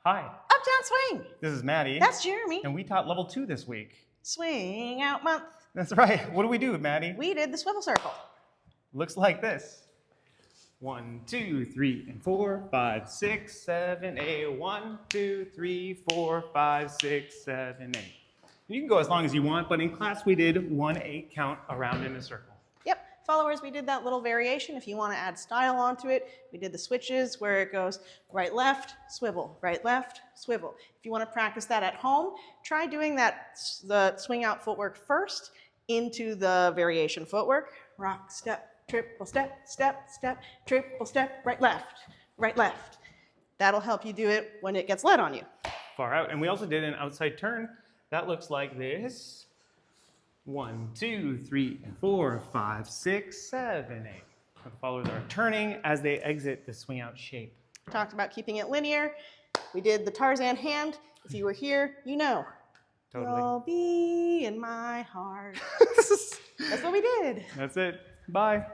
Hi, Uptown Swing. this is Maddie. That's Jeremy. And we taught level 2 this week. Swing out month. That's right. What do we do, Maddie? We did the swivel circle. Looks like this. 1, 2, 3, and 4, 5, 6, 7, 8. 1, 2, 3, 4, 5, 6, 7, 8. You can go as long as you want, but in class we did 1-8 count around in a circle. Yep. Followers, we did that little variation. If you want to add style onto it, we did the switches where it goes right, left, swivel, right, left, swivel. If you want to practice that at home, try doing that, the swing out footwork first into the variation footwork. Rock, step, triple step, step, step, triple step, right, left, right, left. That'll help you do it when it gets lead on you. Far out. And we also did an outside turn. That looks like this. 1, 2, 3, and 4, 5, 6, 7, 8. The followers are turning as they exit the swing out shape. Talked about keeping it linear. We did the Tarzan hand. If you were here, you know. Totally. You'll be in my heart. That's what we did. That's it. Bye.